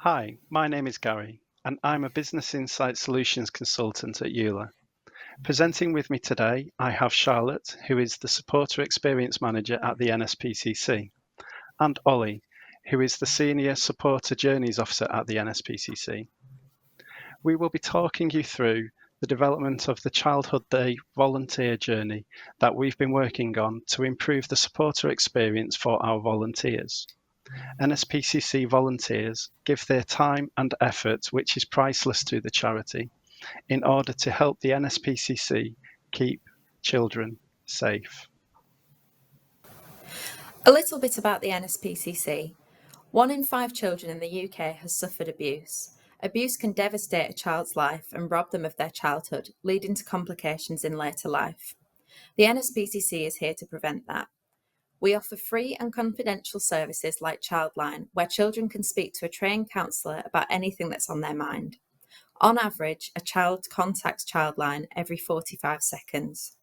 Hi, my name is Gary, and I'm a Business Insight Solutions consultant at Euler. Presenting with me today, I have Charlotte, who is the Supporter Experience Manager at the NSPCC, and Ollie, who is the Senior Supporter Journeys Officer at the NSPCC. We will be talking you through the development of the Childhood Day volunteer journey that we've been working on to improve the supporter experience for our volunteers. NSPCC volunteers give their time and effort, which is priceless to the charity, in order to help the NSPCC keep children safe. A little bit about the NSPCC. 1 in 5 children in the UK has suffered abuse. Abuse can devastate a child's life and rob them of their childhood, leading to complications in later life. The NSPCC is here to prevent that. We offer free and confidential services like Childline, where children can speak to a trained counsellor about anything that's on their mind. On average, a child contacts Childline every 45 seconds.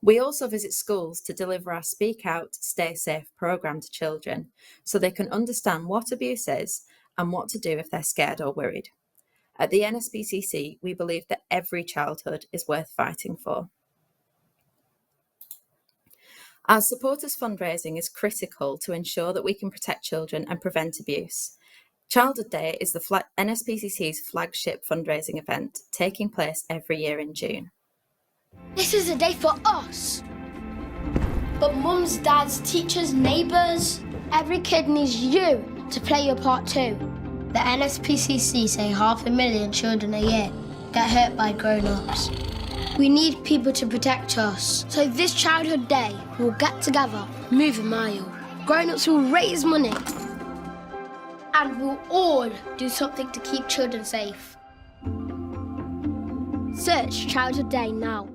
We also visit schools to deliver our Speak Out, Stay Safe programme to children so they can understand what abuse is and what to do if they're scared or worried. At the NSPCC, we believe that every childhood is worth fighting for. Our supporters fundraising is critical to ensure that we can protect children and prevent abuse. Childhood Day is the NSPCC's flagship fundraising event, taking place every year in June. This is a day for us. But mums, dads, teachers, neighbours, every kid needs you to play your part too. The NSPCC say 500,000 children a year get hurt by grown-ups. We need people to protect us. So this Childhood Day, we'll get together, move a mile. Grown-ups will raise money. And we'll all do something to keep children safe. Search Childhood Day now.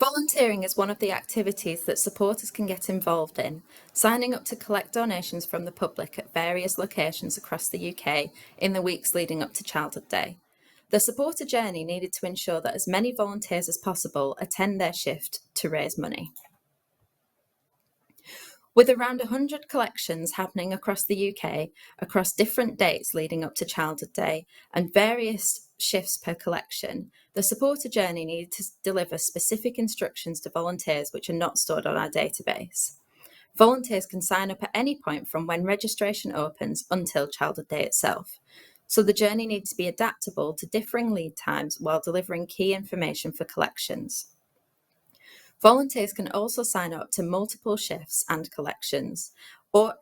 Volunteering is one of the activities that supporters can get involved in, signing up to collect donations from the public at various locations across the UK in the weeks leading up to Childhood Day. The supporter journey needed to ensure that as many volunteers as possible attend their shift to raise money. With around 100 collections happening across the UK, across different dates leading up to Childhood Day, and various shifts per collection, the supporter journey needed to deliver specific instructions to volunteers which are not stored on our database. Volunteers can sign up at any point from when registration opens until Childhood Day itself. So the journey needs to be adaptable to differing lead times while delivering key information for collections. Volunteers can also sign up to multiple shifts and collections,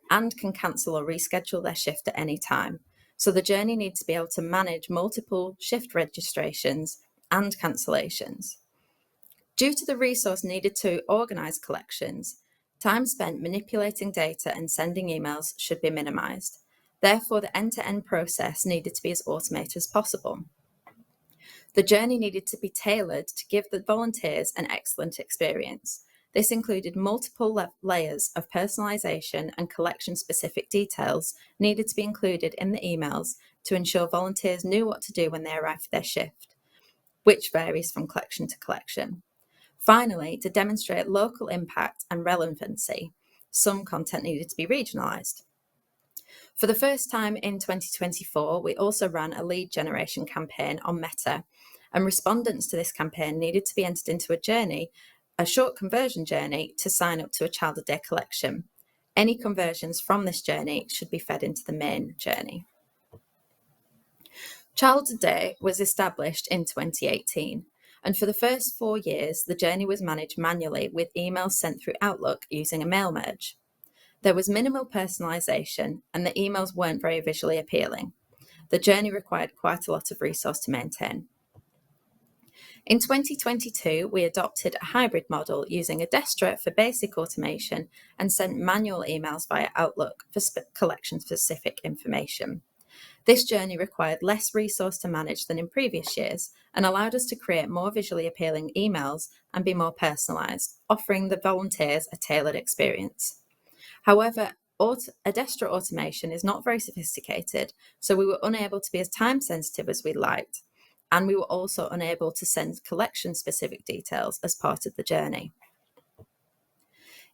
and can cancel or reschedule their shift at any time. So the journey needs to be able to manage multiple shift registrations and cancellations. Due to the resource needed to organise collections, time spent manipulating data and sending emails should be minimised. Therefore, the end-to-end process needed to be as automated as possible. The journey needed to be tailored to give the volunteers an excellent experience. This included multiple layers of personalisation and collection-specific details needed to be included in the emails to ensure volunteers knew what to do when they arrived for their shift, which varies from collection to collection. Finally, to demonstrate local impact and relevancy, some content needed to be regionalised. For the first time in 2024, we also ran a lead generation campaign on Meta, and respondents to this campaign needed to be entered into a short conversion journey to sign up to a Childhood Day collection. Any conversions from this journey should be fed into the main journey. Childhood Day was established in 2018, and for the first 4 years, the journey was managed manually with emails sent through Outlook using a mail merge. There was minimal personalisation, and the emails weren't very visually appealing. The journey required quite a lot of resource to maintain. In 2022, we adopted a hybrid model using Adestra for basic automation and sent manual emails via Outlook for collection-specific information. This journey required less resource to manage than in previous years and allowed us to create more visually appealing emails and be more personalised, offering the volunteers a tailored experience. However, Adestra automation is not very sophisticated, so we were unable to be as time sensitive as we liked, and we were also unable to send collection-specific details as part of the journey.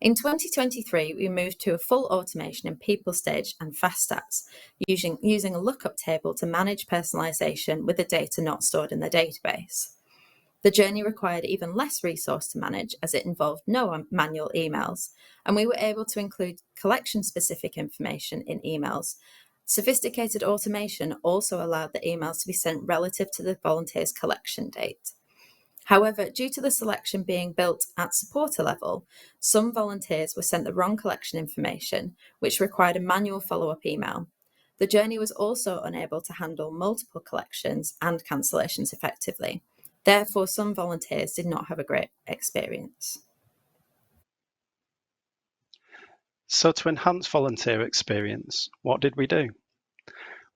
In 2023, we moved to a full automation in people stage and fast stats, using a lookup table to manage personalisation with the data not stored in the database. The journey required even less resource to manage as it involved no manual emails, and we were able to include collection-specific information in emails. Sophisticated automation also allowed the emails to be sent relative to the volunteer's collection date. However, due to the selection being built at supporter level, some volunteers were sent the wrong collection information, which required a manual follow-up email. The journey was also unable to handle multiple collections and cancellations effectively. Therefore, some volunteers did not have a great experience. So to enhance volunteer experience, what did we do?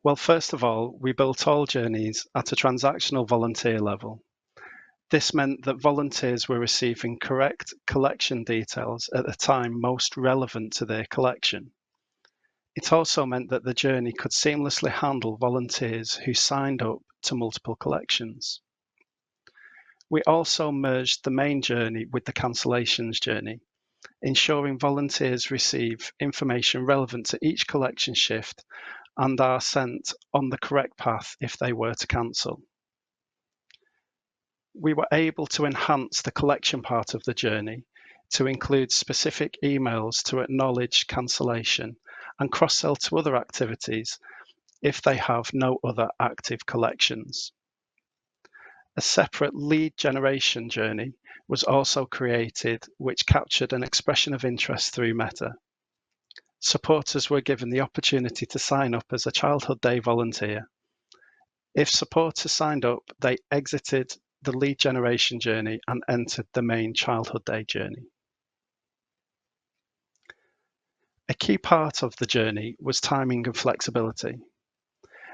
Well, first of all, we built all journeys at a transactional volunteer level. This meant that volunteers were receiving correct collection details at the time most relevant to their collection. It also meant that the journey could seamlessly handle volunteers who signed up to multiple collections. We also merged the main journey with the cancellations journey, ensuring volunteers receive information relevant to each collection shift and are sent on the correct path if they were to cancel. We were able to enhance the collection part of the journey to include specific emails to acknowledge cancellation and cross-sell to other activities if they have no other active collections. A separate lead generation journey was also created, which captured an expression of interest through Meta. Supporters were given the opportunity to sign up as a Childhood Day volunteer. If supporters signed up, they exited the lead generation journey and entered the main Childhood Day journey. A key part of the journey was timing and flexibility,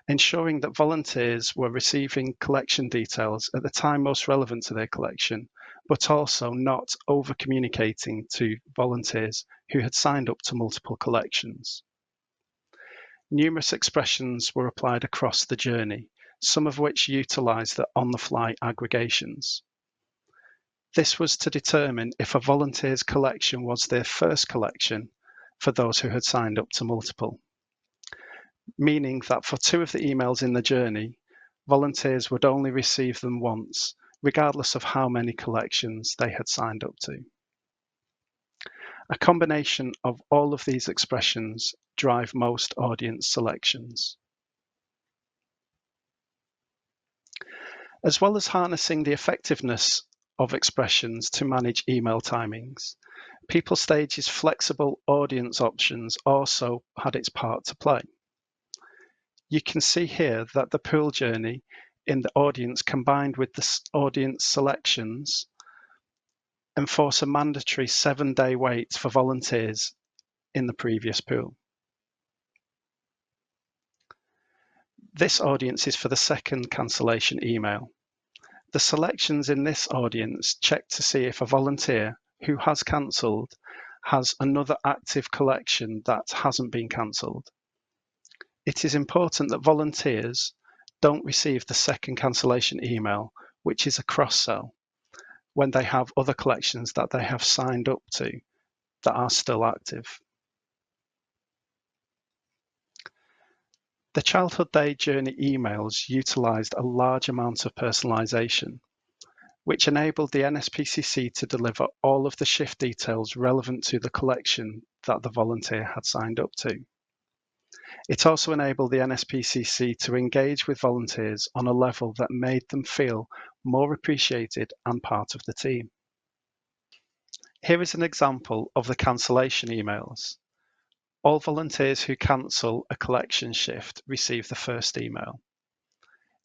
ensuring that volunteers were receiving collection details at the time most relevant to their collection, but also not over-communicating to volunteers who had signed up to multiple collections. Numerous expressions were applied across the journey, some of which utilised the on-the-fly aggregations. This was to determine if a volunteer's collection was their first collection for those who had signed up to multiple, meaning that for 2 of the emails in the journey, volunteers would only receive them once, regardless of how many collections they had signed up to. A combination of all of these expressions drive most audience selections. As well as harnessing the effectiveness of expressions to manage email timings, PeopleStage's flexible audience options also had its part to play. You can see here that the pool journey in the audience combined with the audience selections enforce a mandatory 7-day wait for volunteers in the previous pool. This audience is for the second cancellation email. The selections in this audience check to see if a volunteer who has cancelled has another active collection that hasn't been cancelled. It is important that volunteers don't receive the second cancellation email, which is a cross-sell, when they have other collections that they have signed up to that are still active. The Childhood Day journey emails utilised a large amount of personalisation, which enabled the NSPCC to deliver all of the shift details relevant to the collection that the volunteer had signed up to. It also enabled the NSPCC to engage with volunteers on a level that made them feel more appreciated and part of the team. Here is an example of the cancellation emails. All volunteers who cancel a collection shift receive the first email.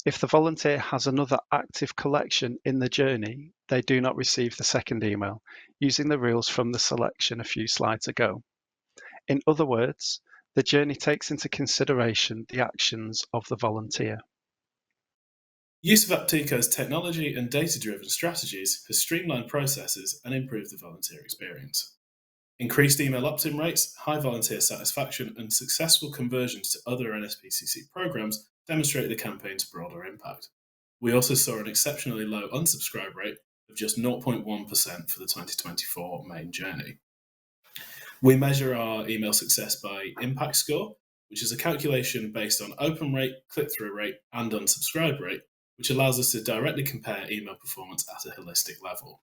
If the volunteer has another active collection in the journey, they do not receive the second email, using the rules from the selection a few slides ago. In other words, the journey takes into consideration the actions of the volunteer. Use of Apteco's technology and data-driven strategies has streamlined processes and improved the volunteer experience. Increased email opt-in rates, high volunteer satisfaction, and successful conversions to other NSPCC programs demonstrate the campaign's broader impact. We also saw an exceptionally low unsubscribe rate of just 0.1% for the 2024 main journey. We measure our email success by impact score, which is a calculation based on open rate, click-through rate, and unsubscribe rate, which allows us to directly compare email performance at a holistic level.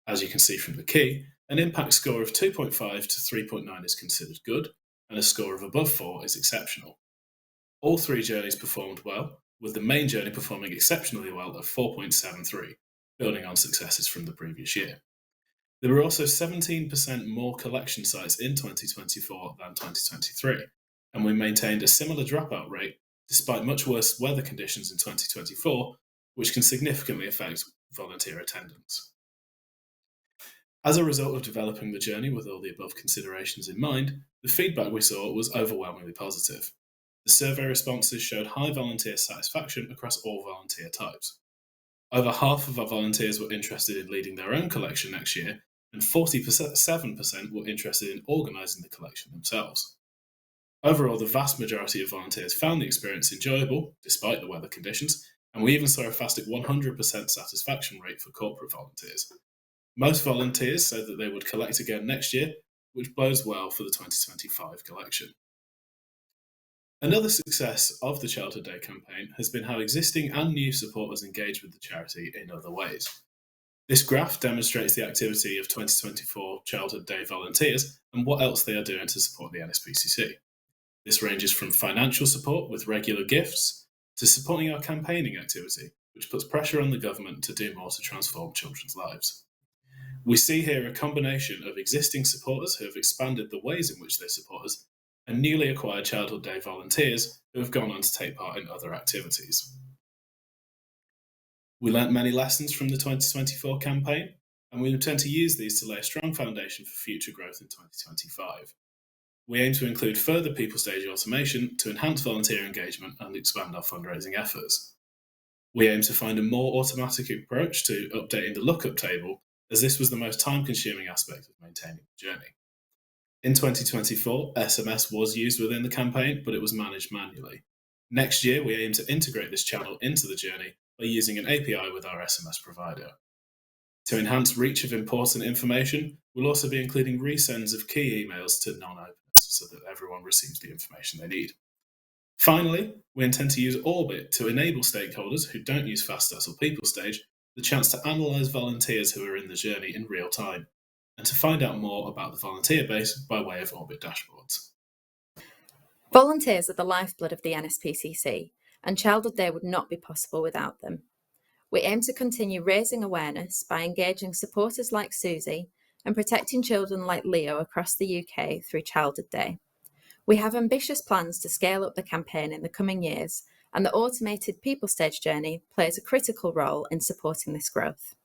As you can see from the key, an impact score of 2.5 to 3.9 is considered good, and a score of above 4 is exceptional. All three journeys performed well, with the main journey performing exceptionally well at 4.73, building on successes from the previous year. There were also 17% more collection sites in 2024 than 2023, and we maintained a similar dropout rate despite much worse weather conditions in 2024, which can significantly affect volunteer attendance. As a result of developing the journey with all the above considerations in mind, the feedback we saw was overwhelmingly positive. The survey responses showed high volunteer satisfaction across all volunteer types. Over half of our volunteers were interested in leading their own collection next year, and 47% were interested in organising the collection themselves. Overall, the vast majority of volunteers found the experience enjoyable, despite the weather conditions, and we even saw a fantastic 100% satisfaction rate for corporate volunteers. Most volunteers said that they would collect again next year, which bodes well for the 2025 collection. Another success of the Childhood Day campaign has been how existing and new supporters engage with the charity in other ways. This graph demonstrates the activity of 2024 Childhood Day volunteers and what else they are doing to support the NSPCC. This ranges from financial support with regular gifts to supporting our campaigning activity, which puts pressure on the government to do more to transform children's lives. We see here a combination of existing supporters who have expanded the ways in which they support us and newly acquired Childhood Day volunteers who have gone on to take part in other activities. We learnt many lessons from the 2024 campaign, and we intend to use these to lay a strong foundation for future growth in 2025. We aim to include further people stage automation to enhance volunteer engagement and expand our fundraising efforts. We aim to find a more automatic approach to updating the lookup table, as this was the most time-consuming aspect of maintaining the journey. In 2024, SMS was used within the campaign, but it was managed manually. Next year, we aim to integrate this channel into the journey by using an API with our SMS provider. To enhance reach of important information, we'll also be including resends of key emails to non-openers so that everyone receives the information they need. Finally, we intend to use Orbit to enable stakeholders who don't use FastStats or PeopleStage the chance to analyse volunteers who are in the journey in real time, and to find out more about the volunteer base by way of Orbit dashboards. Volunteers are the lifeblood of the NSPCC, and Childhood Day would not be possible without them. We aim to continue raising awareness by engaging supporters like Susie and protecting children like Leo across the UK through Childhood Day. We have ambitious plans to scale up the campaign in the coming years, and the automated PeopleStage journey plays a critical role in supporting this growth.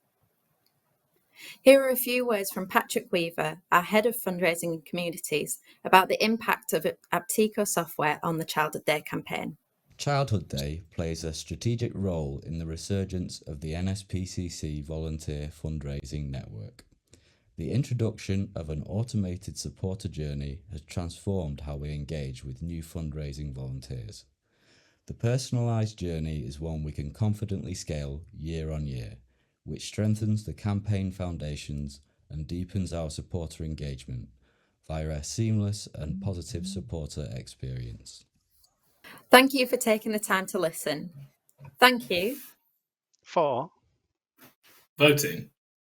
Here are a few words from Patrick Weaver, our Head of Fundraising and Communities, about the impact of Apteco software on the Childhood Day campaign. Childhood Day plays a strategic role in the resurgence of the NSPCC volunteer fundraising network. The introduction of an automated supporter journey has transformed how we engage with new fundraising volunteers. The personalised journey is one we can confidently scale year on year, which strengthens the campaign foundations and deepens our supporter engagement via a seamless and positive supporter experience. Thank you for taking the time to listen. Thank you for voting